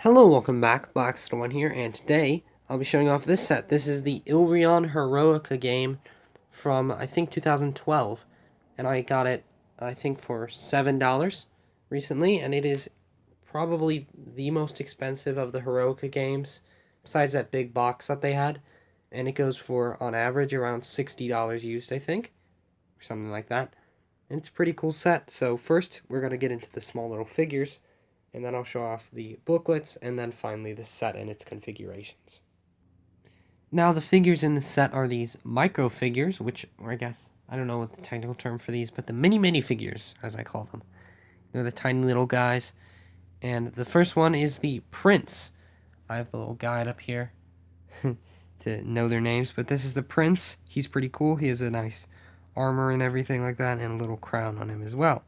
Hello, welcome back, Blackstar1 here, and today I'll be showing off this set. This is the Ilrion Heroica game from, I think, 2012, and I got it, I think, for $7 recently, and it is probably the most expensive of the Heroica games, besides that big box that they had, and it goes for, on average, around $60 used, I think, or something like that, and it's a pretty cool set. So first, we're going to get into the small little figures, and then I'll show off the booklets, and then finally the set and its configurations. Now, the figures in the set are these micro figures, which, or I guess, I don't know what the technical term for these, but the mini figures, as I call them. They're the tiny little guys, and the first one is the Prince. I have the little guide up here to know their names, but this is the Prince. He's pretty cool. He has a nice armor and everything like that, and a little crown on him as well.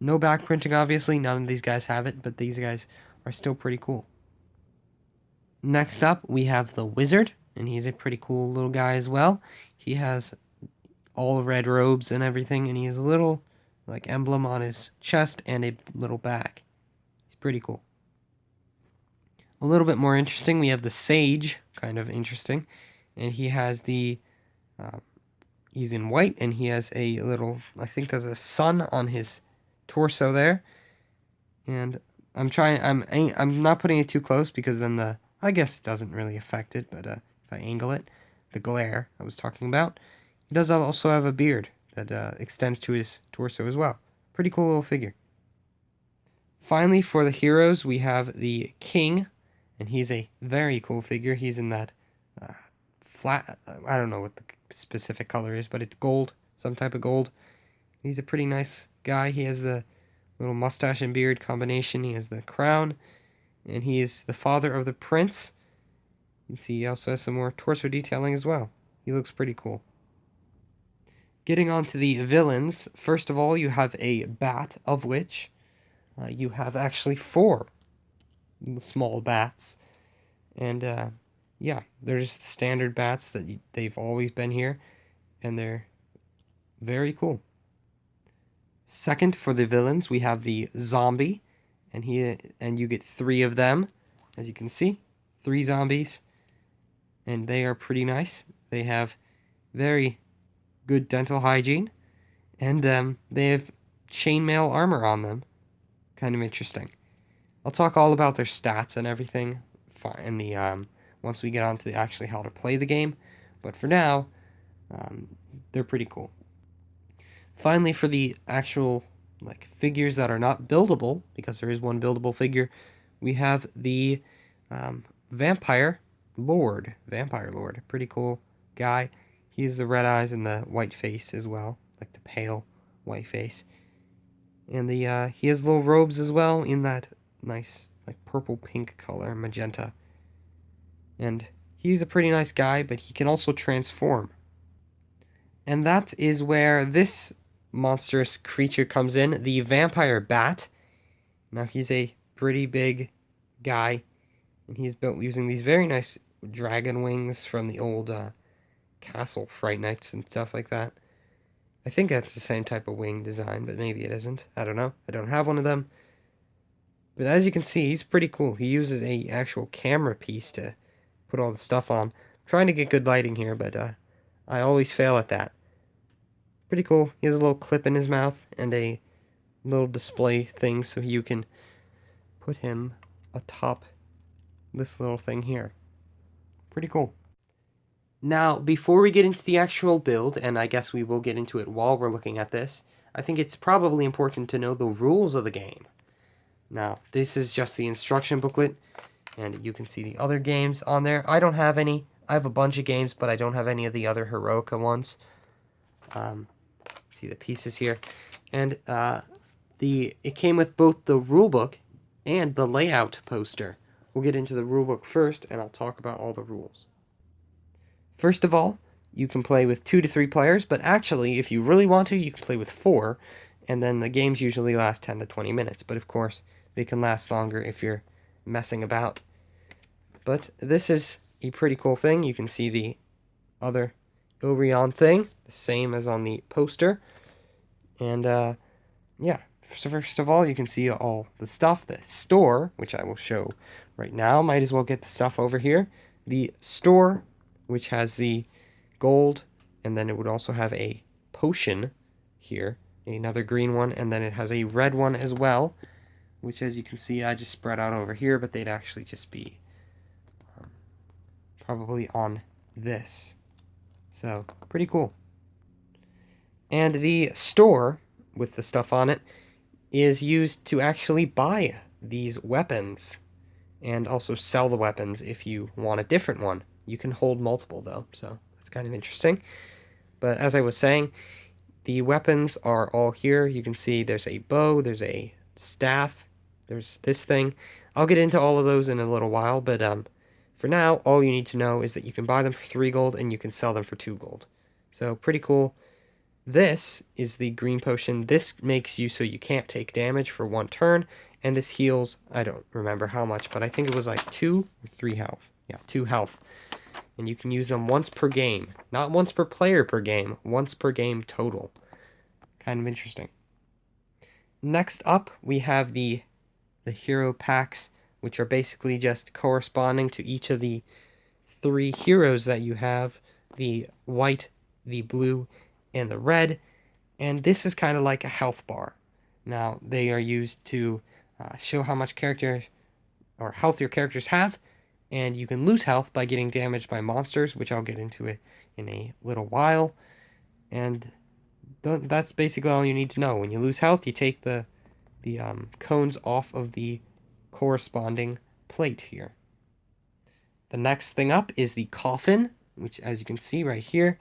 No back printing, obviously. None of these guys have it, but these guys are still pretty cool. Next up, we have the Wizard, and he's a pretty cool little guy as well. He has all red robes and everything, and he has a little emblem on his chest and a little bag. He's pretty cool. A little bit more interesting, we have the Sage, kind of interesting, and he has the he's in white, and he has a little, I think there's a sun on his torso there, and I'm not putting it too close because then I guess it doesn't really affect it, but if I angle it, the glare I was talking about, he does also have a beard that extends to his torso as well. Pretty cool little figure. Finally, for the heroes, we have the King, and he's a very cool figure. He's in that flat, I don't know what the specific color is, but it's gold, some type of gold. He's a pretty nice guy. He has the little mustache and beard combination. He has the crown, and he is the father of the prince. You can see he also has some more torso detailing as well. He looks pretty cool. Getting on to the villains, first of all, you have a bat, of which you have actually 4 small bats. And yeah, they're just standard bats that they've always been here, and they're very cool. Second, for the villains, we have the zombie, and you get 3 of them, as you can see, 3 zombies, and they are pretty nice. They have very good dental hygiene, and they have chainmail armor on them. Kind of interesting. I'll talk all about their stats and everything in the once we get on to actually how to play the game, but for now, they're pretty cool. Finally, for the actual figures that are not buildable, because there is one buildable figure, we have the Vampire Lord. Pretty cool guy. He has the red eyes and the white face as well, like the pale white face. And he has little robes as well in that nice purple pink color, magenta. And he's a pretty nice guy, but he can also transform. And that is where this monstrous creature comes in, the Vampire Bat. Now he's a pretty big guy, and he's built using these very nice dragon wings from the old Castle Fright Nights and stuff like that. I think that's the same type of wing design, but maybe it isn't. I don't know. I don't have one of them. But as you can see, he's pretty cool. He uses a actual camera piece to put all the stuff on. I'm trying to get good lighting here, but I always fail at that. Pretty cool. He has a little clip in his mouth and a little display thing so you can put him atop this little thing here. Pretty cool. Now, before we get into the actual build, and I guess we will get into it while we're looking at this, I think it's probably important to know the rules of the game. Now, this is just the instruction booklet, and you can see the other games on there. I don't have any. I have a bunch of games, but I don't have any of the other Heroica ones. See the pieces here, and it came with both the rulebook and the layout poster. We'll get into the rulebook first, and I'll talk about all the rules. First of all, you can play with 2 to 3 players, but actually, if you really want to, you can play with 4, and then the games usually last 10 to 20 minutes, but of course, they can last longer if you're messing about. But this is a pretty cool thing. You can see the other Ilrion thing, the same as on the poster. And yeah, So first of all, you can see all the stuff. The store, which I will show right now. Might as well get the stuff over here. The store, which has the gold, and then it would also have a potion here, another green one, and then it has a red one as well, which, as you can see, I just spread out over here, but they'd actually just be probably on this. So, pretty cool. And the store, with the stuff on it, is used to actually buy these weapons, and also sell the weapons if you want a different one. You can hold multiple, though, so that's kind of interesting. But as I was saying, the weapons are all here. You can see there's a bow, there's a staff, there's this thing. I'll get into all of those in a little while, but for now, all you need to know is that you can buy them for 3 gold and you can sell them for 2 gold. So, pretty cool. This is the green potion. This makes you so you can't take damage for 1 turn, and this heals, I don't remember how much, but I think it was like 2 or 3 health. Yeah, 2 health. And you can use them once per game. Not once per player per game, once per game total. Kind of interesting. Next up, we have the hero packs, which are basically just corresponding to each of the 3 heroes that you have. The white, the blue, and the red. And this is kind of like a health bar. Now, they are used to show how much character or health your characters have, and you can lose health by getting damaged by monsters, which I'll get into it in a little while. And that's basically all you need to know. When you lose health, you take the cones off of the corresponding plate here. The next thing up is the coffin, which, as you can see right here,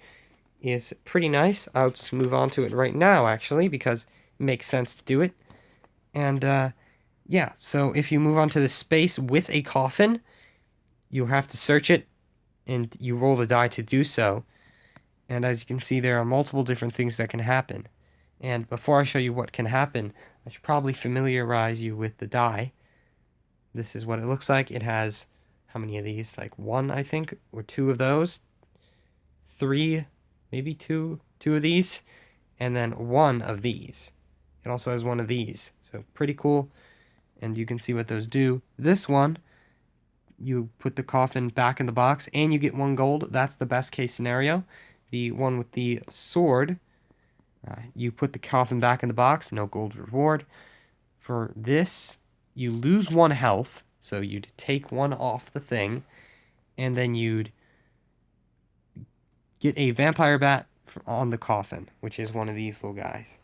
is pretty nice. I'll just move on to it right now, actually, because it makes sense to do it. And yeah, so if you move on to the space with a coffin, you have to search it, and you roll the die to do so. And as you can see, there are multiple different things that can happen. And before I show you what can happen, I should probably familiarize you with the die. This is what it looks like. It has, how many of these? Like 1, I think, or 2 of those. 3, maybe 2 of these, and then 1 of these. It also has 1 of these, so pretty cool. And you can see what those do. This one, you put the coffin back in the box, and you get 1 gold. That's the best case scenario. The one with the sword, you put the coffin back in the box, no gold reward. For this, you lose 1 health, so you'd take 1 off the thing, and then you'd get a vampire bat on the coffin, which is one of these little guys.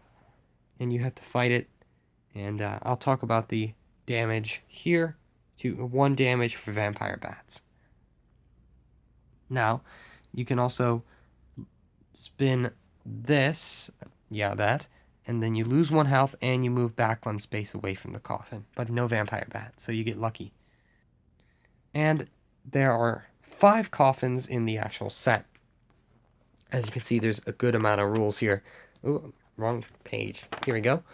And you have to fight it, and I'll talk about the damage here. To 1 damage for vampire bats. Now, you can also spin this, that, and then you lose 1 health and you move back 1 space away from the coffin, but no vampire bat, so you get lucky. And there are 5 coffins in the actual set. As you can see, there's a good amount of rules here. Ooh, wrong page. Here we go.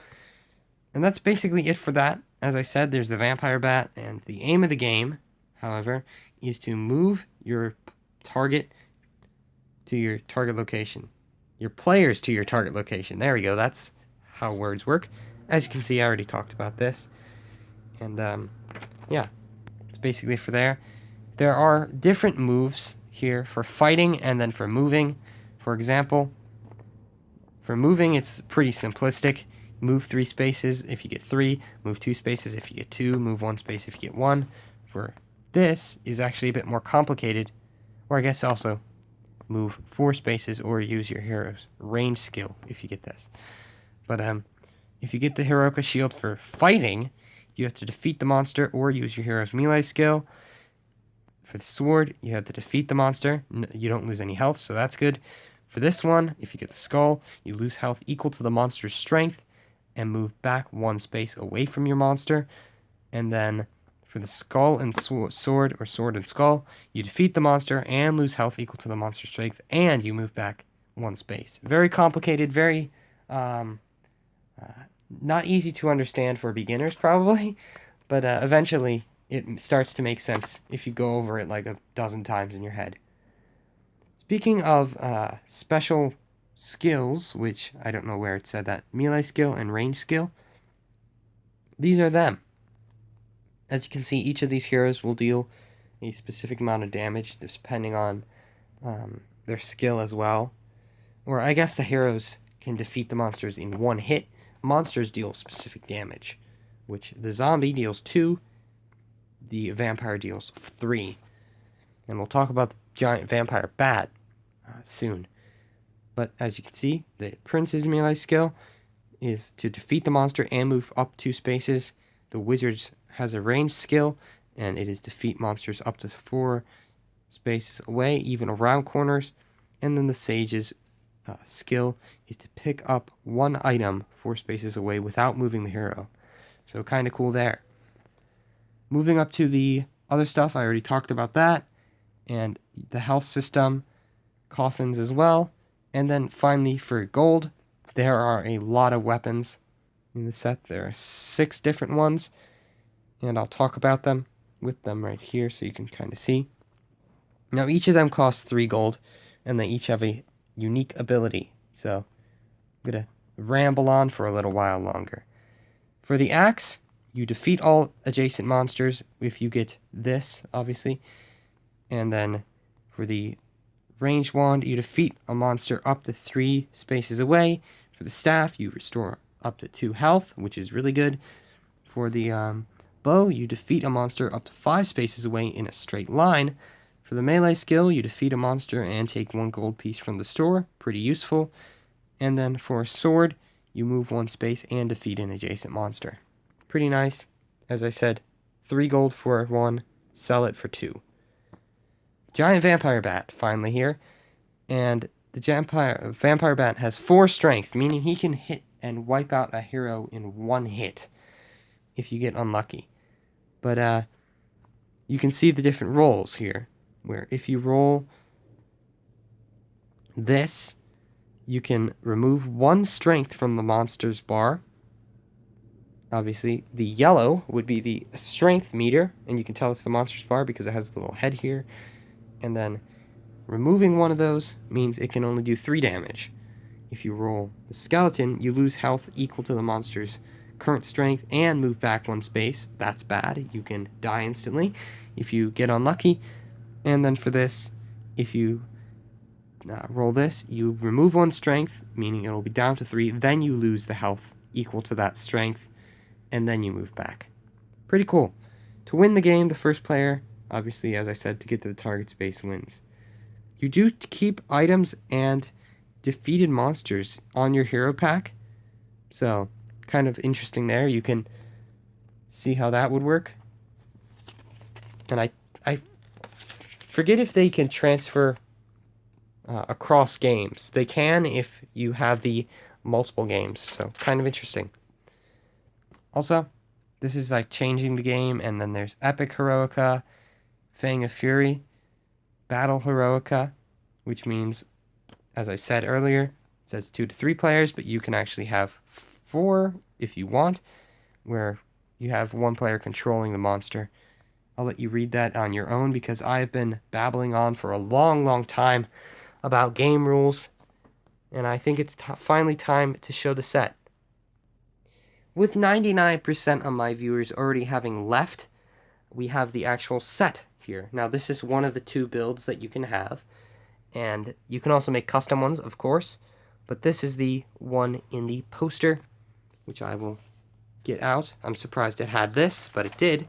And that's basically it for that. As I said, there's the vampire bat, and the aim of the game, however, is to move your target to your target location. Your players to your target location. There we go. That's how words work. As you can see, I already talked about this. And, yeah, it's basically for there. There are different moves here for fighting and then for moving. For example, for moving, it's pretty simplistic. Move 3 spaces if you get 3, move 2 spaces if you get 2, move 1 space if you get 1. For this is actually a bit more complicated, or I guess also move 4 spaces or use your hero's range skill if you get this. But if you get the Heroica shield for fighting, you have to defeat the monster or use your hero's melee skill. For the sword, you have to defeat the monster. You don't lose any health, so that's good. For this one, if you get the skull, you lose health equal to the monster's strength and move back 1 space away from your monster. And then for the skull and sword, or sword and skull, you defeat the monster and lose health equal to the monster's strength, and you move back 1 space. Very complicated, very not easy to understand for beginners probably, but eventually it starts to make sense if you go over it like a dozen times in your head. Speaking of special skills, which I don't know where it said that, melee skill and range skill, these are them. As you can see, each of these heroes will deal a specific amount of damage depending on their skill as well. Or I guess the heroes can defeat the monsters in one hit. Monsters deal specific damage, which the zombie deals 2, the vampire deals 3. And we'll talk about the giant vampire bat soon. But as you can see, the prince's melee skill is to defeat the monster and move up 2 spaces. The wizard's has a ranged skill, and it is defeat monsters up to 4 spaces away, even around corners. And then the sage's skill is to pick up 1 item 4 spaces away without moving the hero. So kind of cool there. Moving up to the other stuff, I already talked about that. And the health system, coffins as well. And then finally for gold, there are a lot of weapons in the set. There are 6 different ones. And I'll talk about them with them right here so you can kind of see. Now each of them costs 3 gold, and they each have a unique ability. So I'm going to ramble on for a little while longer. For the axe, you defeat all adjacent monsters if you get this, obviously. And then for the ranged wand, you defeat a monster up to 3 spaces away. For the staff, you restore up to 2 health, which is really good. For the bow, you defeat a monster up to 5 spaces away in a straight line. For the melee skill, you defeat a monster and take 1 gold piece from the store. Pretty useful. And then for a sword, you move 1 space and defeat an adjacent monster. Pretty nice. As I said, 3 gold for 1, sell it for 2. Giant vampire bat, finally here. And the vampire bat has 4 strength, meaning he can hit and wipe out a hero in 1 hit if you get unlucky. But you can see the different rolls here, where if you roll this, you can remove 1 strength from the monster's bar. Obviously, the yellow would be the strength meter, and you can tell it's the monster's bar because it has the little head here. And then removing 1 of those means it can only do 3 damage. If you roll the skeleton, you lose health equal to the monster's current strength and move back 1 space. That's bad. You can die instantly if you get unlucky. And then for this, if you roll this, you remove 1 strength, meaning it'll be down to 3. Then you lose the health equal to that strength, and then you move back. Pretty cool. To win the game, the first player, obviously, as I said, to get to the target space wins. You do keep items and defeated monsters on your hero pack. So kind of interesting there. You can see how that would work. And I forget if they can transfer across games. They can if you have the multiple games. So kind of interesting. Also, this is like changing the game. And then there's Epic Heroica, Fang of Fury, Battle Heroica, which means, as I said earlier, it says 2 to 3 players, but you can actually have 4 if you want, where you have 1 player controlling the monster. I'll let you read that on your own because I've been babbling on for a long time about game rules, and I think it's finally time to show the set. With 99% of my viewers already having left, we have the actual set here. Now this is one of the 2 builds that you can have, and you can also make custom ones, of course, but this is the one in the poster, which I will get out. I'm surprised it had this, but it did.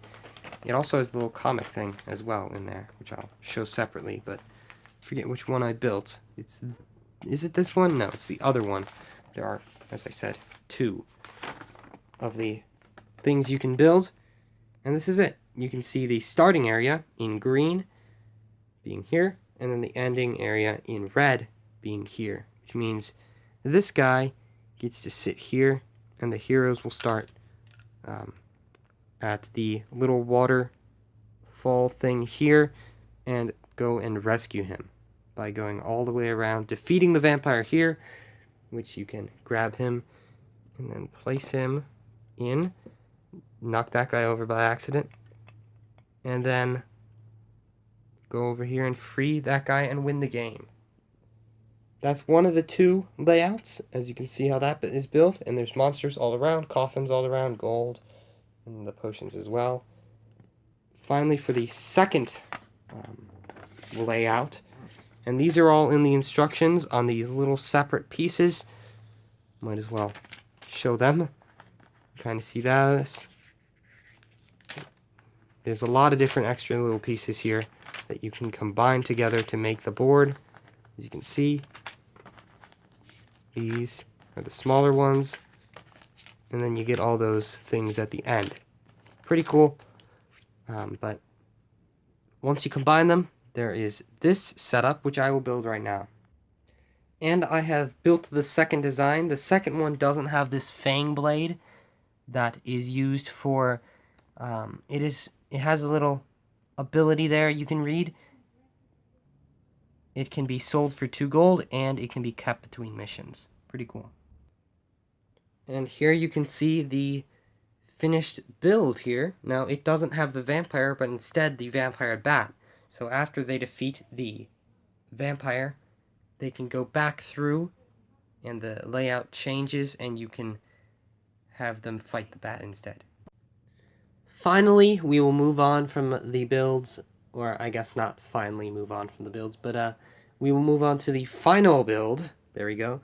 It also has the little comic thing as well in there, which I'll show separately, but I forget which one I built. Is it this one? No, it's the other one. There are, as I said, 2 of the things you can build, and this is it. You can see the starting area in green being here, and then the ending area in red being here, which means this guy gets to sit here, and the heroes will start at the little waterfall thing here and go and rescue him by going all the way around, defeating the vampire here, which you can grab him and then place him in, knock that guy over by accident, and then go over here and free that guy and win the game. That's one of the 2 layouts, as you can see how that is built, and there's monsters all around, coffins all around, gold, and the potions as well. Finally, for the second layout, and these are all in the instructions on these little separate pieces. Might as well show them. Trying to see those. There's a lot of different extra little pieces here that you can combine together to make the board. As you can see, these are the smaller ones, and then you get all those things at the end. Pretty cool, but once you combine them, there is this setup, which I will build right now. And I have built the second design. The second one doesn't have this fang blade that is used for, it has a little ability there you can read. It can be sold for 2 gold, and it can be kept between missions. Pretty cool. And here you can see the finished build here. Now, it doesn't have the vampire, but instead the vampire bat. So after they defeat the vampire, they can go back through, and the layout changes, and you can have them fight the bat instead. Finally, we will move on from the builds, or I guess not finally move on from the builds, but we will move on to the final build. There we go.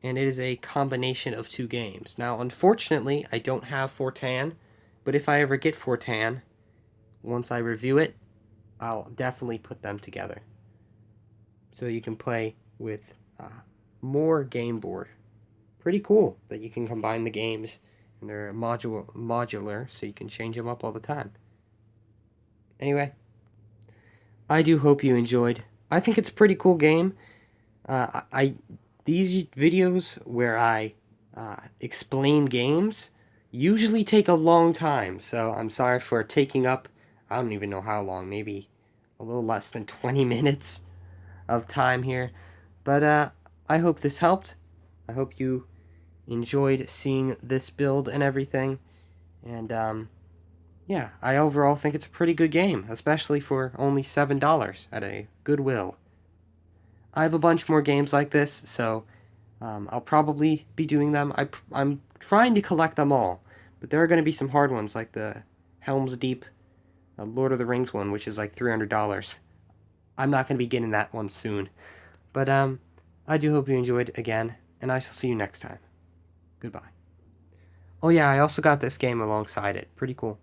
And it is a combination of 2 games. Now, unfortunately, I don't have Fortan, but if I ever get Fortan, once I review it, I'll definitely put them together. So you can play with more game board. Pretty cool that you can combine the games, and they're modular, so you can change them up all the time. Anyway, I do hope you enjoyed. I think it's a pretty cool game. These videos where I explain games usually take a long time, so I'm sorry for taking up, I don't even know how long, maybe a little less than 20 minutes of time here. But I hope this helped. I hope you enjoyed seeing this build and everything. And yeah, I overall think it's a pretty good game, especially for only $7 at a Goodwill. I have a bunch more games like this, so I'll probably be doing them. I'm trying to collect them all, but there are going to be some hard ones, like the Helm's Deep Lord of the Rings one, which is like $300. I'm not going to be getting that one soon. But I do hope you enjoyed again, and I shall see you next time. Goodbye. Oh yeah, I also got this game alongside it. Pretty cool.